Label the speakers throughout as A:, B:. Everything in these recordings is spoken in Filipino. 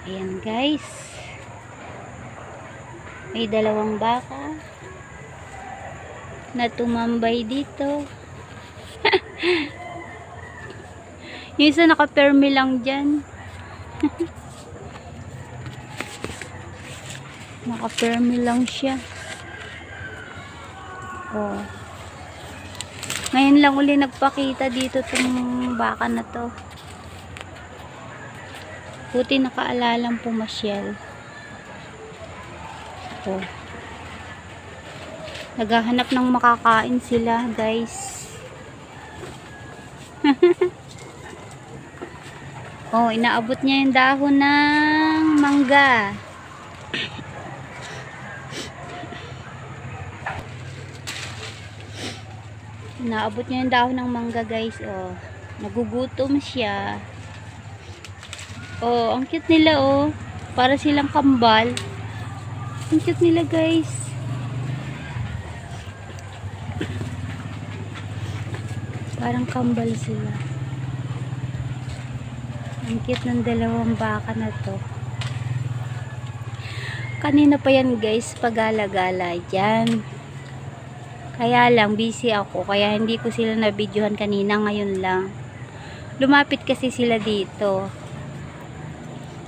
A: Ayan guys, may dalawang baka na tumambay dito. Yung isa naka-permi lang dyan. Naka-permi lang siya. Oh. Ngayon lang uli nagpakita dito tong baka na to. Buti nakaalalang pumasyal. Oh. Naghahanap ng makakain sila, guys. Oh, inaabot niya yung dahon ng mangga. Inaabot niya yung dahon ng mangga, guys. Oh, nagugutom siya. Oh, ang cute nila, oh. Para silang kambal. Ang cute nila, guys. Parang kambal sila. Ang cute ng dalawang baka na to. Kanina pa yan, guys, pagala-gala dyan. Kaya lang, busy ako. Kaya hindi ko sila na-videohan kanina, ngayon lang. Lumapit kasi sila dito.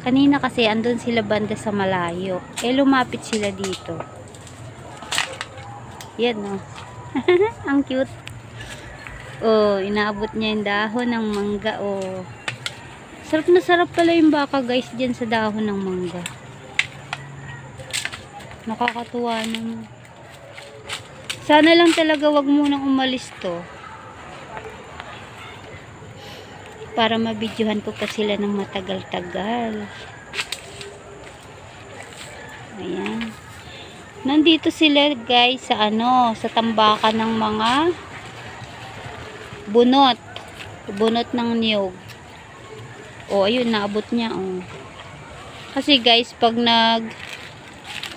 A: Kanina kasi andun sila banda sa malayo. Eh, lumapit sila dito. Yan, oh. Ang cute. Oh, inaabot niya yung dahon ng mangga, oh. Sarap na sarap pala yung baka, guys, dyan sa dahon ng mangga. Nakakatuwa naman. Sana lang talaga wag munang umalis to. Para mabidyohan ko pa sila ng matagal-tagal. Ayan. Nandito sila, guys, sa sa tambakan ng mga bunot. Bunot ng niyog. Oh, ayun, naabot niya, oh. Kasi, guys, pag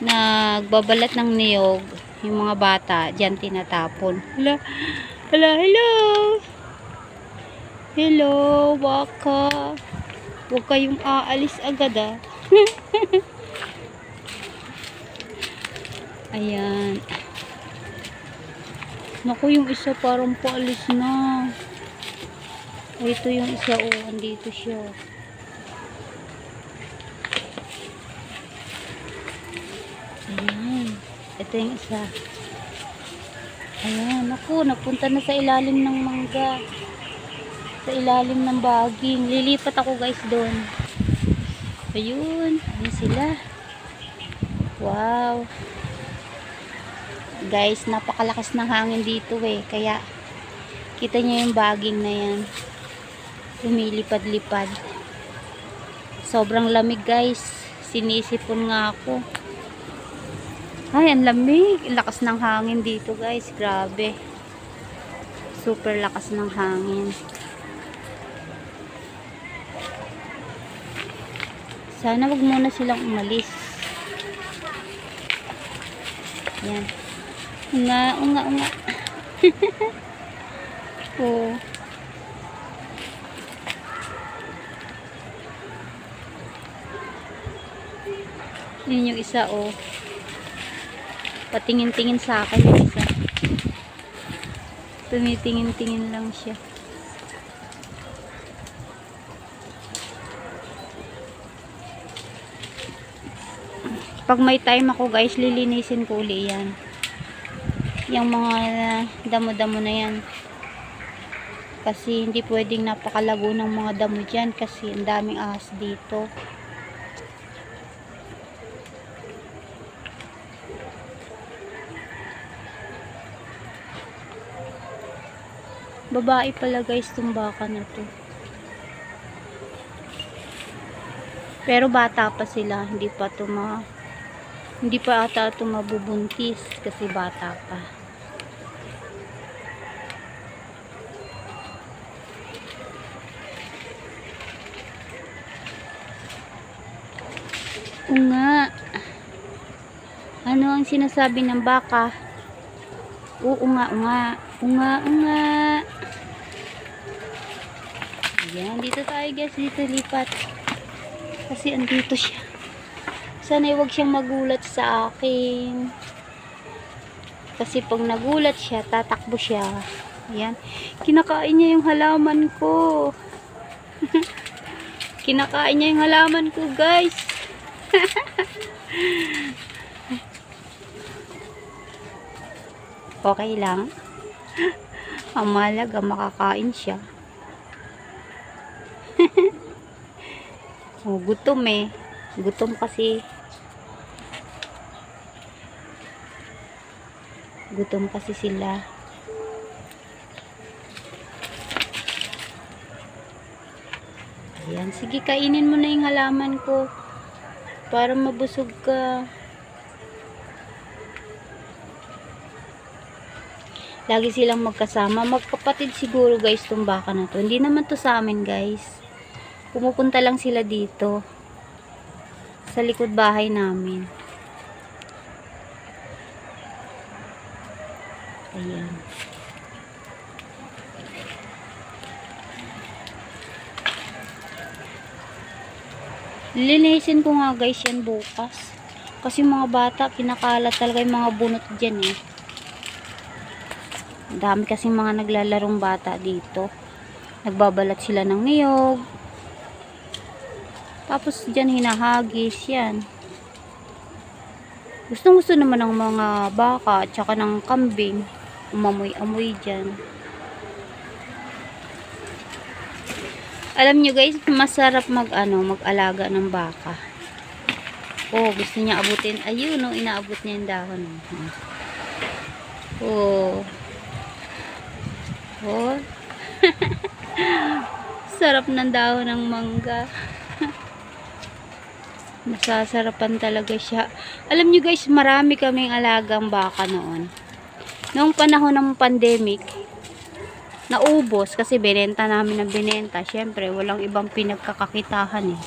A: nagbabalat ng niyog, yung mga bata, dyan tinatapon. Hala, hala, hello! Hello, baka. Huwag kayong aalis agad, ah. Ayan. Naku, yung isa parang paalis na. Ito yung isa, oh. Andito siya. Ayan. Ito yung isa. Ayan. Naku, napunta na sa ilalim ng mangga. Sa ilalim ng baging. Lilipat ako, guys, doon. Ayun. Ayan sila. Wow. Guys, napakalakas ng hangin dito, eh. Kaya, kita niyo yung baging na yan. Lumilipad-lipad. Sobrang lamig, guys. Sinisipon nga ako. Ay, ang lamig. Lakas ng hangin dito, guys. Grabe. Super lakas ng hangin. Sana wag muna silang umalis. Yan. Unga. Oh. Yun yung isa, oh. Patingin-tingin sa akin yung isa. Tumitingin-tingin lang siya. Pag may time ako, guys, lilinisin ko uli yan. Yung mga damo-damo na yan. Kasi hindi pwedeng napakalago ng mga damo dyan kasi ang daming ahas dito. Babae pala, guys, itong baka na to. Pero bata pa sila, hindi pa ata ito mabubuntis kasi bata pa. Unga. Ano ang sinasabi ng baka? Unga. Ayan, dito tayo, guys. Dito lipat. Kasi andito siya. Sana huwag siyang magulat sa akin. Kasi pag nagulat siya, tatakbo siya. Ayan. Kinakain niya yung halaman ko. Kinakain niya yung halaman ko, guys. Okay lang. Ang mahalaga, makakain siya. Oh, gutom eh. Gutom kasi. Gutom kasi sila. Ayan. Sige, kainin mo na yung halaman ko. Para mabusog ka. Lagi silang magkasama. Magkapatid siguro guys tong baka na to. Hindi naman to sa amin guys. Pumupunta lang sila dito. Sa likod bahay namin. Ayan. Linisin ko nga guys yan bukas. Kasi mga bata, kinakalat talaga yung mga bunot dyan eh. Dami kasing mga naglalarong bata dito. Nagbabalat sila ng niyog. Tapos dyan hinahagis yan. Gustong gusto naman ng mga baka at saka ng kambing. Umamoy-amoy dyan. Alam nyo guys, masarap mag-alaga ng baka. Oh, gusto niya abutin. Ayun, no, inaabot niya yung dahon. Oh. Oh. Sarap ng dahon ng mangga. Masasarapan talaga siya. Alam nyo guys, marami kaming alagang baka noon. Noong panahon ng pandemic, naubos kasi binenta namin ng binenta. Syempre, walang ibang pinagkakakitahan eh.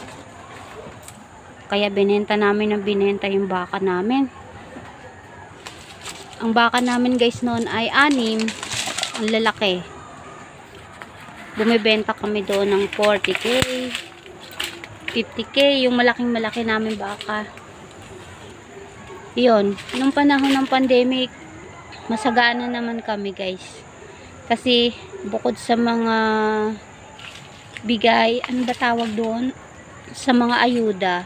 A: Kaya binenta namin ng binenta yung baka namin. Ang baka namin guys noon ay 6. Ang lalaki. Bumibenta kami doon ng 40k. 50k, yung malaking malaki namin baka. Yun, nung panahon ng pandemic, masagana naman kami guys. Kasi bukod sa mga bigay, ano ba tawag doon? Sa mga ayuda,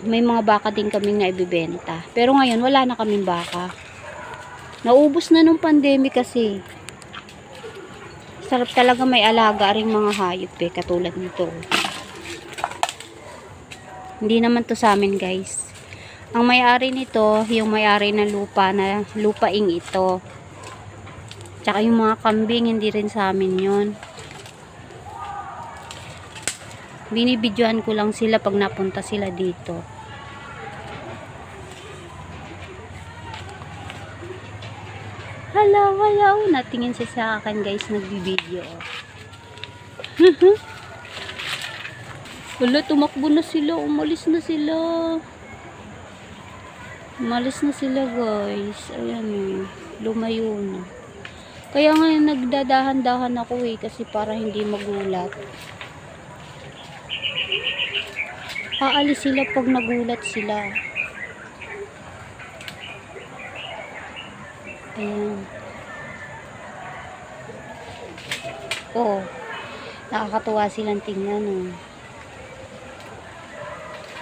A: may mga baka din kaming naibibenta. Pero ngayon, wala na kaming baka. Naubos na nung pandemic kasi. Sarap talaga may alaga ring mga hayop eh, katulad nito. Hindi naman to sa amin guys. Ang may-ari nito, yung may-ari ng lupa na lupaing ito. Tsaka yung mga kambing, hindi rin sa amin yun. Binibidyohan ko lang sila pag napunta sila dito. Hello, hello. Natingin siya sa akin guys, nagbibideo. Wala, tumakbo na sila. Umalis na sila. Umalis na sila guys. Ayan eh. Lumayo na. Kaya nga nagdadahan-dahan ako eh. Kasi para hindi magulat. Aalis sila pag nagulat sila. Ayan. Oh. Nakakatuwa silang tingnan oh.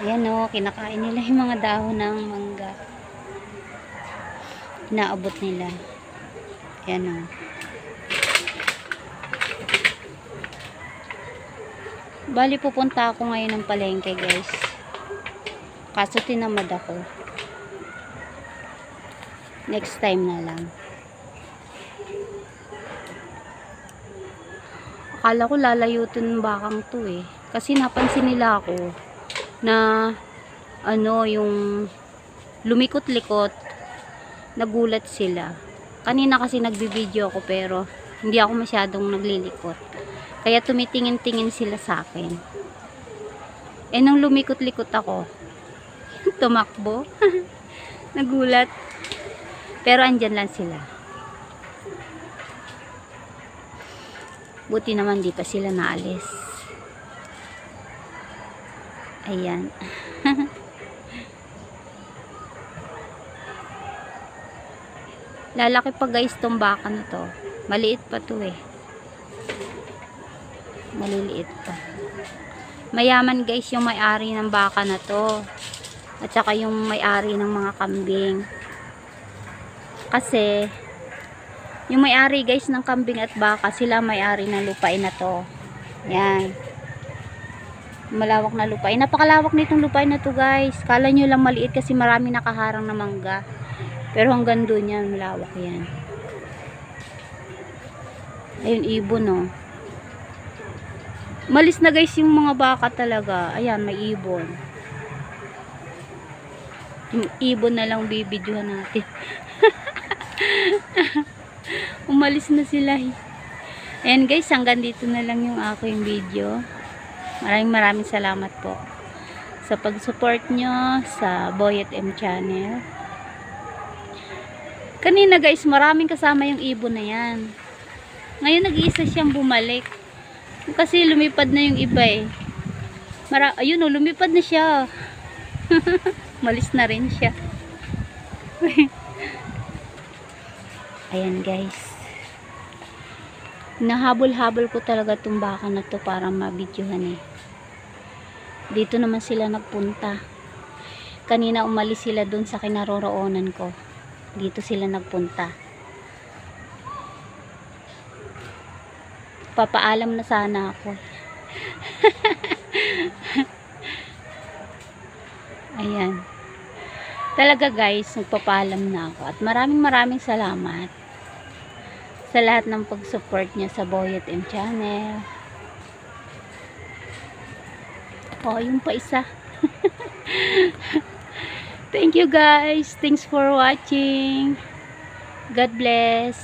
A: Ayan o, kinakain nila yung mga dahon ng mangga. Inaabot nila. Ayan o. Bali, pupunta ako ngayon ng palengke guys. Kaso tinamad ako. Next time na lang. Akala ko lalayutin ng bakang to eh. Kasi napansin nila ako na yung lumikot-likot, nagulat sila. Kanina kasi nagbibideo ako pero hindi ako masyadong naglilikot. Kaya tumitingin-tingin sila sa akin. Eh nung lumikot-likot ako, tumakbo. Nagulat. Pero andyan lang sila. Buti naman di pa sila naalis. Ayan. Lalaki pa guys tong baka na to. Maliit pa to eh. Maliliit pa. Mayaman guys yung may-ari ng baka na to. At saka yung may-ari ng mga kambing. Kasi yung may-ari guys ng kambing at baka, sila may-ari ng lupain na to. Yan. Malawak na lupain. Napakalawak nitong lupain na to guys. Kala nyo lang maliit kasi marami nakaharang na mangga. Pero hanggang doon yan, malawak yan. Ayun, ibon oh. Malis na guys yung mga baka talaga. Ayan, may ibon. Yung ibon na lang bibidyohan natin. Umalis na sila. Ayan guys, hanggang dito na lang yung aking video. Maraming salamat po sa pag-support nyo sa Boyet M channel. Kanina guys, maraming kasama yung ibon na yan. Ngayon nag-iisa siyang bumalik. Kasi lumipad na yung iba eh. Ayun oh, lumipad na siya. Malis na rin siya. Ayan guys. Nahabol-habol ko talaga itong baka na to para mabidyohan eh. Dito naman sila nagpunta. Kanina umalis sila dun sa kinaroroonan ko. Dito sila nagpunta. Papaalam na sana ako. Ayan. Talaga guys, nagpapaalam na ako. At maraming salamat sa lahat ng pag-support niya sa Boyet M channel. Oh, yung pa isa. Thank you guys. Thanks for watching. God bless.